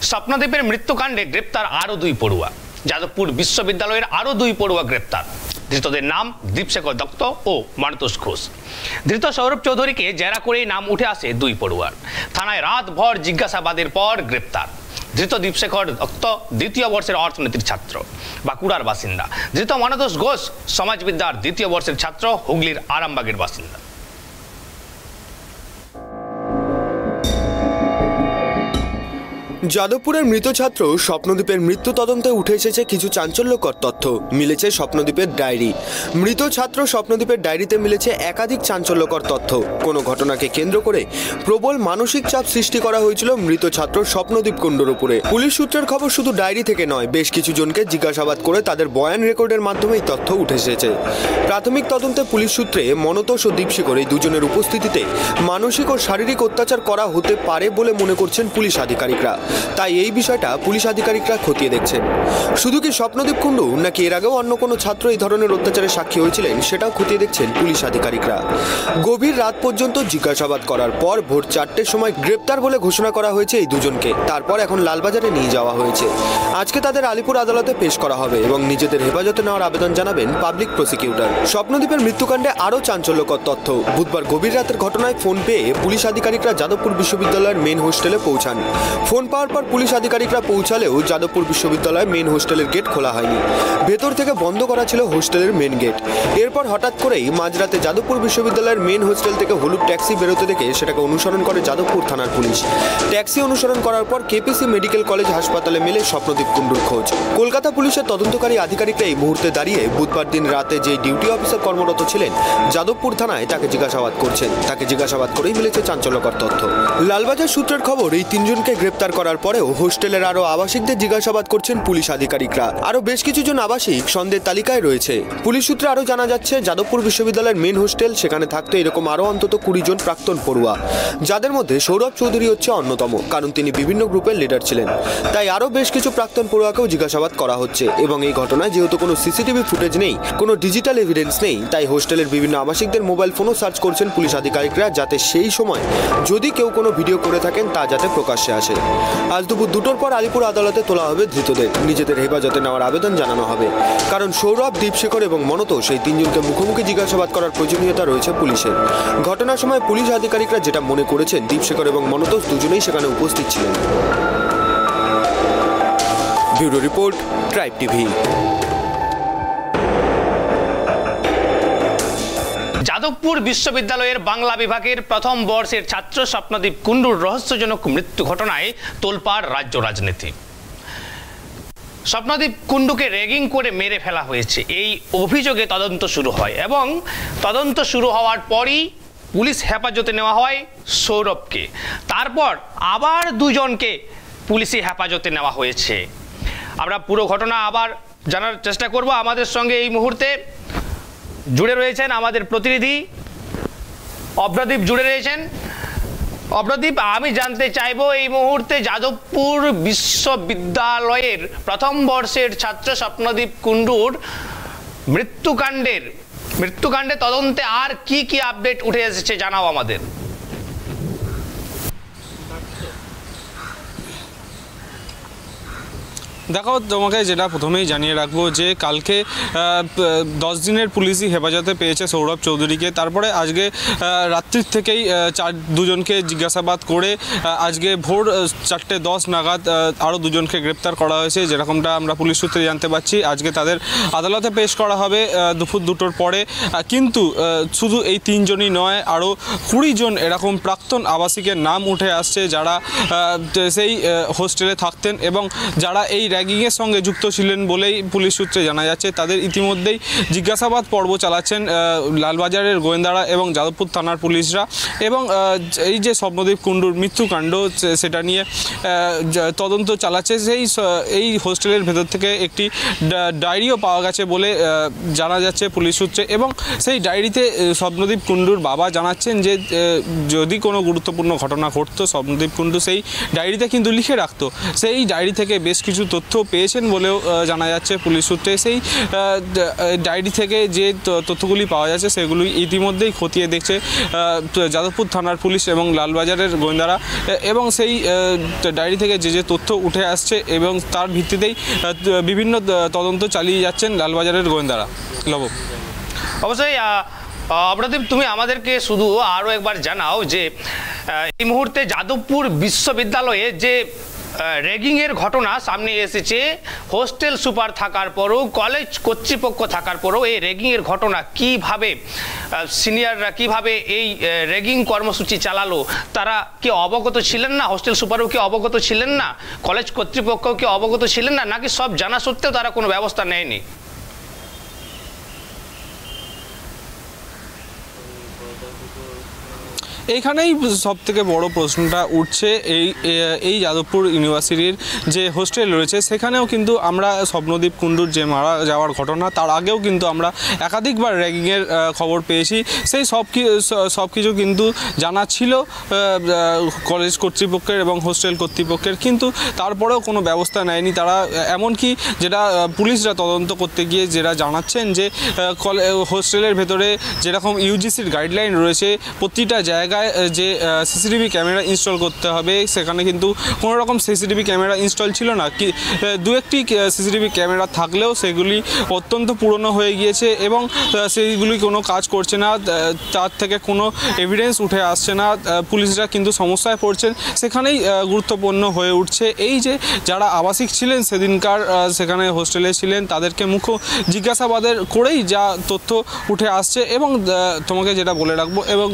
স্বপ্নদ্বীপের মৃত্যুকাণ্ডে গ্রেপ্তার আরও 2 পড়ুয়া। যাদবপুর বিশ্ববিদ্যালয়ের আরও 2 পড়ুয়া গ্রেপ্তার। ধৃতদের নাম দীপশেখর দত্ত ও মানতোষ ঘোষ। ধৃত সৌরভ চৌধুরীকে জেরা করেই নাম উঠে আসে 2 পড়ুয়ার। থানায় রাতভর জিজ্ঞাসাবাদের পর গ্রেপ্তার। ধৃত দীপশেখর দত্ত 2য় বর্ষের অর্থনীতির ছাত্র, বাঁকুড়ার বাসিন্দা। ধৃত মানতোষ ঘোষ সমাজবিদ্যার 2য় বর্ষের ছাত্র, হুগলির আরামবাগের বাসিন্দা। যাদবপুরের মৃত ছাত্র স্বপ্নদ্বীপের মৃত্যু তদন্তে উঠে এসেছে কিছু চাঞ্চল্যকর তথ্য। মিলেছে স্বপ্নদ্বীপের ডায়েরি। মৃত ছাত্র স্বপ্নদ্বীপের ডায়েরিতে মিলেছে একাধিক চাঞ্চল্যকর তথ্য। কোনো ঘটনাকে কেন্দ্র করে প্রবল মানসিক চাপ সৃষ্টি করা হয়েছিল মৃত ছাত্র স্বপ্নদ্বীপ কুণ্ডুর উপরে। পুলিশ সূত্রের খবর শুধু ডায়েরি থেকে নয়, বেশ কিছু জনকে জিজ্ঞাসাবাদ করে তাদের বয়ান রেকর্ডের মাধ্যমে এই তথ্য উঠে এসেছে। প্রাথমিক তদন্তে পুলিশ সূত্রে মনতোষ ও দীপশেখর এই দুজনের উপস্থিতিতে মানসিক ও শারীরিক অত্যাচার করা হতে পারে বলে মনে করছেন পুলিশ আধিকারিকরা। তাই এই বিষয়টা পুলিশ আধিকারিকরা খতিয়ে দেখছেন। শুধু কি স্বপ্নদ্বীপ কুণ্ডু নাকি এর আগেও অন্য কোনো ছাত্র এই ধরনের অত্যাচারের সাক্ষী হয়েছিলেন সেটাও খতিয়ে দেখছেন পুলিশ আধিকারিকরা। গভীর রাত পর্যন্ত জিজ্ঞাসাবাদ করার পর ভোর 4টের সময় গ্রেপ্তার বলে ঘোষণা করা হয়েছে এই দুজনকে। তারপর এখন লালবাজারে নিয়ে যাওয়া হয়েছে। আজকে তাদের আলিপুর আদালতে পেশ করা হবে এবং নিজেদের হেফাজতে নেওয়ার আবেদন জানাবেন পাবলিক প্রসিকিউটর। স্বপ্নদ্বীপের মৃত্যুকাণ্ডে আরও চাঞ্চল্যকর তথ্য। বুধবার গভীর রাতের ঘটনায় ফোন পেয়ে পুলিশ আধিকারিকরা যাদবপুর বিশ্ববিদ্যালয়ের মেন হোস্টেলে পৌঁছান। ফোন পাওয়ার পর পুলিশ আধিকারিকরা পৌঁছালেও যাদবপুর বিশ্ববিদ্যালয়ের মেন হোস্টেলের গেট খোলা হয়নি। ভেতর থেকে বন্ধ করা ছিল হোস্টেলের মেন গেট। এরপর হঠাৎ করেই মাঝরাতে যাদবপুর বিশ্ববিদ্যালয়ের মেন হোস্টেল থেকে হলুদ ট্যাক্সি বেরোতে দেখে সেটাকে অনুসরণ করে যাদবপুর থানার পুলিশ। ট্যাক্সি অনুসরণ করার পর কেপিসি মেডিকেল কলেজ হাসপাতালে মেলে স্বপ্নদ্বীপ কুণ্ডুর খোঁজ। কলকাতা পুলিশের তদন্তকারী আধিকারিকরা এই মুহূর্তে দাঁড়িয়ে বুধবার দিন রাতে যে ডিউটি অফিসার কর্মরত ছিলেন যাদবপুর থানায় তাকে জিজ্ঞাসাবাদ করছেন। তাকে জিজ্ঞাসাবাদ করেই মিলেছে চাঞ্চল্যকর তথ্য। লালবাজার সূত্রের খবর, এই 3 জনকে গ্রেপ্তার করার পরেও হোস্টেলের আরও আবাসিকদের জিজ্ঞাসাবাদ করছেন পুলিশ আধিকারিকরা। আরও বেশ কিছু জন আবাসিক সন্দেহের তালিকায় রয়েছে। পুলিশ সূত্রে আরও জানা যাচ্ছে, যাদবপুর বিশ্ববিদ্যালয়ের মেন হোস্টেল, সেখানে থাকতো এরকম আরও অন্তত 20 জন প্রাক্তন পড়ুয়া, যাদের মধ্যে সৌরভ চৌধুরী হচ্ছে অন্যতম, কারণ তিনি বিভিন্ন গ্রুপের লিডার ছিলেন। তাই আরও বেশ কিছু প্রাক্তন পড়ুয়াকেও জিজ্ঞাসাবাদ করা হচ্ছে। এবং এই ঘটনায় যেহেতু কোনো সিসিটিভি ফুটেজ নেই, কোনো ডিজিটাল এভিডেন্স নেই, তাই হোস্টেলের বিভিন্ন আবাসিকদের মোবাইল ফোনও সার্চ করছেন পুলিশ আধিকারিকরা, যাতে সেই সময় যদি কেউ কোনো ভিডিও করে থাকেন তা যাতে প্রকাশ্যে আসে। আজ দুপুর 2টোর পর আলিপুর আদালতে তোলা হবে ধৃতদের। নিজেদের হেফাজতে নেওয়ার আবেদন জানানো হবে, কারণ সৌরভ, দীপশেখর এবং মনতোষ এই 3 জনকে মুখোমুখি জিজ্ঞাসাবাদ করার প্রয়োজনীয়তা রয়েছে পুলিশের। ঘটনার সময় পুলিশ আধিকারিকরা যেটা মনে করেছেন, দীপশেখর এবং মনতোষ দুজনেই সেখানে উপস্থিত ছিলেন। Bureau report, tribe TV. Jadavpur বিশ্ববিদ্যালয়ের বাংলা বিভাগের প্রথম বর্ষের ছাত্র স্বপ্নদ্বীপ কুণ্ডুর রহস্যজনক মৃত্যু ঘটনায় তোলপাড় রাজ্য রাজনীতি। স্বপ্নদ্বীপ কুণ্ডুকে র্যাগিং করে মেরে ফেলা হয়েছে, এই অভিযোগে তদন্ত শুরু হয় এবং তদন্ত শুরু হওয়ার পরই পুলিশ হেফাজতে নেওয়া হয় সৌরভকে। তারপর আবার 2 জনকে পুলিশি হেফাজতে নেওয়া হয়েছে। আমরা পুরো ঘটনা আবার জানার চেষ্টা করব। আমাদের সঙ্গে এই মুহূর্তে জুড়ে রয়েছেন আমাদের প্রতিনিধি অভ্রদীপ জুড়ে রয়েছেন। অভ্রদীপ, আমি জানতে চাইবো এই মুহূর্তে যাদবপুর বিশ্ববিদ্যালয়ের প্রথম বর্ষের ছাত্র স্বপ্নদ্বীপ কুণ্ডুর মৃত্যুকাণ্ডে তদন্তে আর কি কি আপডেট উঠে এসেছে জানাও আমাদের। দেখো, তোমাকে যেটা প্রথমেই জানিয়ে রাখবো যে কালকে 10 দিনের পুলিশি হেফাজতে পেয়েছে সৌরভ চৌধুরীকে। তারপরে আজকে রাত্রির থেকেই 2 জনকে জিজ্ঞাসাবাদ করে আজকে ভোর 4:10 নাগাদ আরও 2 জনকে গ্রেপ্তার করা হয়েছে, যেরকমটা আমরা পুলিশ সূত্রে জানতে পারছি। আজকে তাদের আদালতে পেশ করা হবে দুপুর 2টোর পরে। কিন্তু শুধু এই 3 জনই নয়, আরও 20 জন এরকম প্রাক্তন আবাসিকের নাম উঠে আসছে, যারা সেই হোস্টেলে থাকতেন এবং যারা এই র্যাগিংয়ের সঙ্গে যুক্ত ছিলেন বলেই পুলিশ সূত্রে জানা যাচ্ছে। তাদের ইতিমধ্যেই জিজ্ঞাসাবাদ পর্ব চালাচ্ছেন লালবাজারের গোয়েন্দারা এবং যাদবপুর থানার পুলিশরা। এবং এই যে স্বপ্নদ্বীপ কুণ্ডুর মৃত্যুকাণ্ড, সেটা নিয়ে তদন্ত চালাচ্ছে। এই হোস্টেলের ভেতর থেকে একটি ডায়েরিও পাওয়া গেছে বলে জানা যাচ্ছে পুলিশ সূত্রে। এবং সেই ডায়েরিতে স্বপ্নদ্বীপ কুণ্ডুর বাবা জানাচ্ছেন যে যদি কোনো গুরুত্বপূর্ণ ঘটনা ঘটতো, স্বপ্নদ্বীপ কুণ্ডু সেই ডায়েরিতে কিন্তু লিখে রাখতো। সেই ডায়েরি থেকে বেশ কিছু তথ্য তথ্য পেয়েছেন বলেও জানা যাচ্ছে পুলিশ সূত্রে। সেই ডায়েরি থেকে যে তথ্যগুলি পাওয়া যাচ্ছে সেগুলি ইতিমধ্যেই খতিয়ে দেখছে যাদবপুর থানার পুলিশ এবং লালবাজারের গোয়েন্দারা, এবং সেই ডায়েরি থেকে যে তথ্য উঠে আসছে এবং তার ভিত্তিতেই বিভিন্ন তদন্ত চালিয়ে যাচ্ছেন লালবাজারের গোয়েন্দারা। লব, অবশ্যই অপরাধীপ, তুমি আমাদেরকে শুধু আরও একবার জানাও যে এই মুহূর্তে যাদবপুর বিশ্ববিদ্যালয়ে যে র্যাগিংয়ের ঘটনা সামনে এসেছে, হোস্টেল সুপার থাকার পরও, কলেজ কর্তৃপক্ষ থাকার পরও এই র্যাগিংয়ের ঘটনা কিভাবে সিনিয়ররা কিভাবে এই র্যাগিং কর্মসূচি চালালো, তারা কি অবগত ছিলেন না? হোস্টেল সুপারও কি অবগত ছিলেন না? কলেজ কর্তৃপক্ষও কি অবগত ছিলেন না? নাকি সব জানা সত্ত্বেও তারা কোনো ব্যবস্থা নেয়নি? এইখানেই সব থেকে বড় প্রশ্নটা উঠছে। এই যাদবপুর ইউনিভার্সিটির যে হোস্টেল রয়েছে সেখানেও কিন্তু আমরা স্বপ্নদীপ কুণ্ডুর যে মারা যাওয়ার ঘটনা, তার আগেও কিন্তু আমরা একাধিকবার র্যাগিংয়ের খবর পেয়েছি। সেই সব কিছু কিন্তু জানা ছিল কলেজ কর্তৃপক্ষের এবং হোস্টেল কর্তৃপক্ষের, কিন্তু তারপরেও কোনো ব্যবস্থা নেয়নি তারা। এমনকি যেটা পুলিশরা তদন্ত করতে গিয়ে যেটা জানাচ্ছেন যে হোস্টেলের ভেতরে যেরকম ইউজিসির গাইডলাইন রয়েছে প্রতিটা জায়গায় যে সিসিটিভি ক্যামেরা ইনস্টল করতে হবে, সেখানে কিন্তু কোনো রকম সিসিটিভি ক্যামেরা ইনস্টল ছিল না। দু একটি সিসিটিভি ক্যামেরা থাকলেও সেগুলি অত্যন্ত পুরনো হয়ে গিয়েছে এবং সেইগুলি কোনো কাজ করছে না, তার থেকে কোনো এভিডেন্স উঠে আসছে না। পুলিশরা কিন্তু সমস্যায় পড়ছেন। সেখানেই গুরুত্বপূর্ণ হয়ে উঠছে এই যে যারা আবাসিক ছিলেন সেদিনকার সেখানে হোস্টেলে ছিলেন, তাদেরকে মুখ্য জিজ্ঞাসাবাদের করেই যা তথ্য উঠে আসছে। এবং তোমাকে যেটা বলে রাখবো, এবং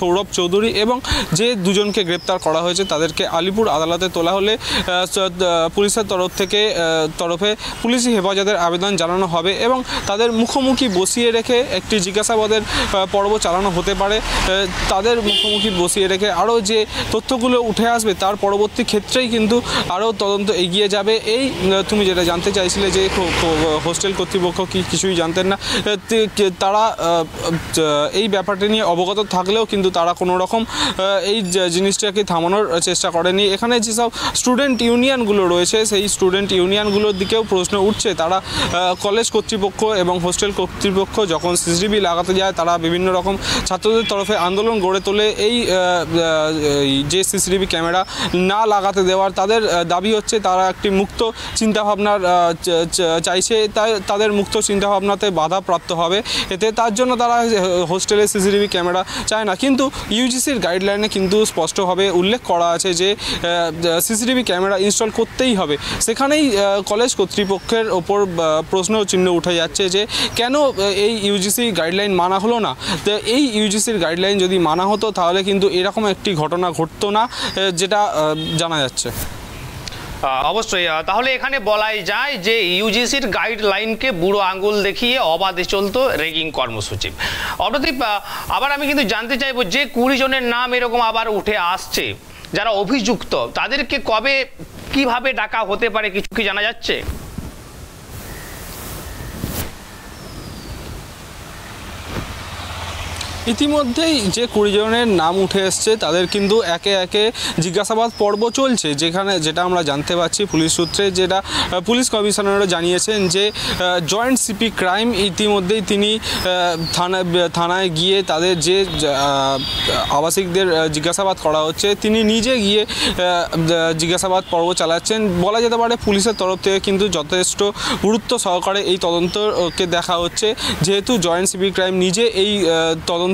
সৌরভ চৌধুরী এবং যে দুজনকে গ্রেপ্তার করা হয়েছে তাদেরকে আলিপুর আদালতে তোলা হলে পুলিশের তরফে পুলিশি হেফাজতের আবেদন জানানো হবে এবং তাদের মুখোমুখি বসিয়ে রেখে একটি জিজ্ঞাসাবাদের পর্ব চালানো হতে পারে। তাদের মুখোমুখি বসিয়ে রেখে আরও যে তথ্যগুলো উঠে আসবে তার পরবর্তী ক্ষেত্রেই কিন্তু আরও তদন্ত এগিয়ে যাবে। এই তুমি যেটা জানতে চাইছিলে যে হোস্টেল কর্তৃপক্ষ কি কিছুই জানতেন না, তারা এই ব্যাপারটা নিয়ে অবগত থাকলেও কিন্তু তারা কোনো রকম এই জিনিসটাকে থামানোর চেষ্টা করেনি। এখানে যেসব স্টুডেন্ট ইউনিয়নগুলো রয়েছে সেই স্টুডেন্ট ইউনিয়নগুলোর দিকেও প্রশ্ন উঠছে। তারা কলেজ কর্তৃপক্ষ এবং হোস্টেল কর্তৃপক্ষ যখন সিসিটিভি লাগাতে যায় তারা বিভিন্ন রকম ছাত্রদের তরফে আন্দোলন গড়ে তোলে এই যে সিসিটিভি ক্যামেরা না লাগাতে দেওয়ার। তাদের দাবি হচ্ছে তারা একটি মুক্ত চিন্তাভাবনার চাইছে, তাই তাদের মুক্ত চিন্তাভাবনাতে বাধা প্রাপ্ত হবে এতে, তার জন্য তারা হোস্টেলে সিসিটিভি ক্যামেরা চায় না। কিন্তু ইউজিসির গাইডলাইনে কিন্তু স্পষ্টভাবে উল্লেখ করা আছে যে সিসিটিভি ক্যামেরা ইনস্টল করতেই হবে। সেখানেই কলেজ কর্তৃপক্ষের ওপর প্রশ্ন চিহ্ন উঠে যাচ্ছে যে কেন এই ইউজিসি গাইডলাইন মানা হলো না। তো এই ইউজিসির গাইডলাইন যদি মানা হতো তাহলে কিন্তু এরকম একটি ঘটনা ঘটতো না, যেটা জানা যাচ্ছে। অবশ্যই, তাহলে এখানে বলাই যায় যে ইউজিসির গাইডলাইনকে বুড়ো আঙ্গুল দেখিয়ে অবাধে চলতো র্যাগিং কর্মসূচি। অবদীপ, আবার আমি কিন্তু জানতে চাইবো যে 20 জনের নাম এরকম আবার উঠে আসছে যারা অভিযুক্ত, তাদেরকে কবে কিভাবে ডাকা হতে পারে কিছু কি জানা যাচ্ছে? ইতিমধ্যেই যে 20 জনের নাম উঠে এসছে তাদের কিন্তু একে একে জিজ্ঞাসাবাদ পর্ব চলছে, যেটা আমরা জানতে পারছি পুলিশ সূত্রে, যেটা পুলিশ কমিশনারও জানিয়েছেন যে জয়েন্ট সিপি ক্রাইম ইতিমধ্যেই তিনি থানায় গিয়ে তাদের যে আবাসিকদের জিজ্ঞাসাবাদ করা হচ্ছে তিনি নিজে গিয়ে জিজ্ঞাসাবাদ পর্ব চালাচ্ছেন। বলা যেতে পারে পুলিশের তরফ থেকে কিন্তু যথেষ্ট গুরুত্ব সহকারে এই তদন্তকে দেখা হচ্ছে, যেহেতু জয়েন্ট সিপি ক্রাইম নিজে এই তদন্তের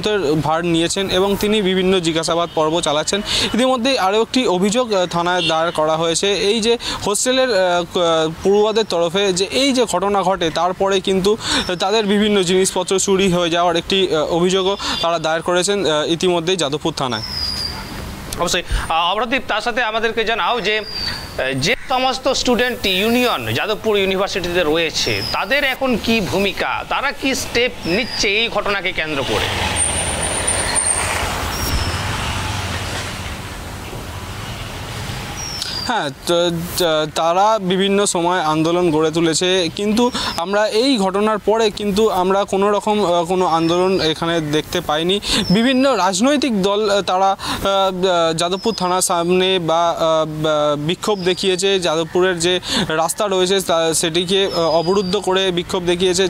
ভার নিয়েছেন এবং তিনি বিভিন্ন জিজ্ঞাসাবাদ পর্ব চালাচ্ছেন। ইতিমধ্যেই আরও একটি অভিযোগ থানায় দায়ের করা হয়েছে এই যে হোস্টেলের পড়ুয়াদের তরফে যে এই যে ঘটনা ঘটে তারপরে কিন্তু তাদের বিভিন্ন জিনিসপত্র চুরি হয়ে যাওয়ার একটি অভিযোগও তারা দায়ের করেছেন ইতিমধ্যেই যাদবপুর থানায়। অবশ্যই অপরাধীপ, তার সাথে আমাদেরকে জানাও যে যে সমস্ত স্টুডেন্ট ইউনিয়ন যাদবপুর ইউনিভার্সিটিতে রয়েছে তাদের এখন কি ভূমিকা, তারা কি স্টেপ নিচ্ছে এই ঘটনাকে কেন্দ্র করে? হ্যাঁ, তারা বিভিন্ন সময় আন্দোলন গড়ে তুলেছে, কিন্তু আমরা এই ঘটনার পরে কিন্তু আমরা কোনো রকম কোনো আন্দোলন এখানে দেখতে পাইনি। বিভিন্ন রাজনৈতিক দল তারা যাদবপুর থানার সামনে বা বিক্ষোভ দেখিয়েছে, যাদবপুরের যে রাস্তা রয়েছে সেটিকে অবরুদ্ধ করে বিক্ষোভ দেখিয়েছে।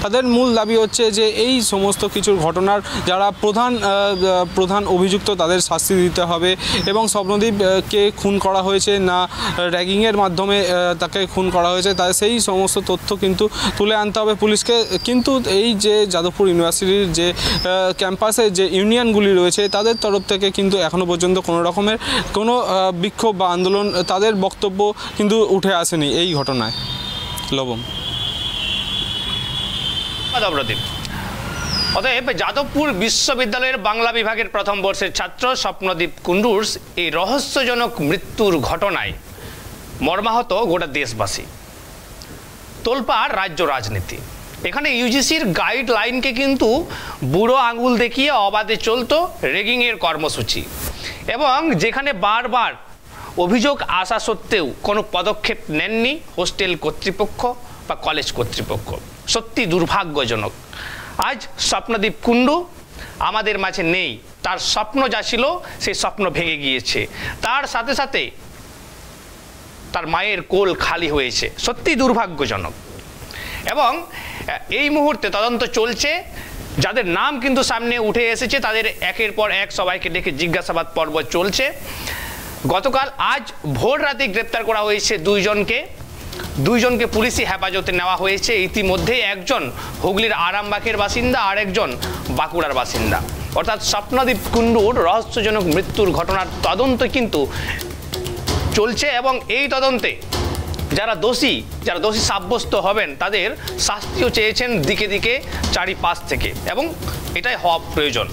তাদের মূল দাবি হচ্ছে যে এই সমস্ত কিছুর ঘটনার যারা প্রধান অভিযুক্ত তাদের শাস্তি দিতে হবে, এবং স্বপ্নদীপকে খুন করা হয়েছে না র্যাগিংয়ের মাধ্যমে তাকে খুন করা হয়েছে সেই সমস্ত তথ্য কিন্তু তুলে আনতে হবে পুলিশকে। কিন্তু এই যে যাদবপুর ইউনিভার্সিটির যে ক্যাম্পাসে যে ইউনিয়নগুলি রয়েছে তাদের তরফ থেকে কিন্তু এখনও পর্যন্ত কোনো রকমের কোনো বিক্ষোভ বা আন্দোলন তাদের বক্তব্য কিন্তু উঠে আসেনি এই ঘটনায়। লবম। অতএব যাদবপুর বিশ্ববিদ্যালয়ের বাংলা বিভাগের প্রথম বর্ষের ছাত্র স্বপ্নদীপ কুণ্ডুর এই রহস্যজনক মৃত্যুর ঘটনায় মর্মাহত গোটা দেশবাসী, তোলপাড় রাজ্য রাজনীতি। এখানে ইউজিসির গাইডলাইনকে কিন্তু বুড়ো আঙুল দেখিয়ে অবাধে চলতো র্যাগিংয়ের কর্মসূচি, এবং যেখানে বারবার অভিযোগ আসা সত্ত্বেও কোনো পদক্ষেপ নেননি হোস্টেল কর্তৃপক্ষ বা কলেজ কর্তৃপক্ষ। সত্যি দুর্ভাগ্যজনক। আজ স্বপ্নদীপ কুণ্ডু আমাদের মাঝে নেই। তার স্বপ্ন যা ছিল সেই স্বপ্ন ভেঙে গিয়েছে, তার সাথে সাথে তার মায়ের কোল খালি হয়েছে। সত্যি দুর্ভাগ্যজনক। এবং এই মুহূর্তে তদন্ত চলছে, যাদের নাম কিন্তু সামনে উঠে এসেছে তাদের একের পর এক সবাইকে ডেকে জিজ্ঞাসাবাদ পর্ব চলছে। গতকাল আজ ভোর রাতে গ্রেপ্তার করা হয়েছে দুইজনকে পুলিশি হেফাজতে নেওয়া হয়েছে। ইতিমধ্যে একজন হুগলির আরামবাগের বাসিন্দা আর একজন বাঁকুড়ার বাসিন্দা। অর্থাৎ স্বপ্নদীপ কুণ্ডুর রহস্যজনক মৃত্যুর ঘটনার তদন্ত কিন্তু চলছে, এবং এই তদন্তে যারা দোষী সাব্যস্ত হবেন তাদের শাস্তিও চেয়েছেন দিকে দিকে চারিপাশ থেকে, এবং এটাই হওয়া প্রয়োজন।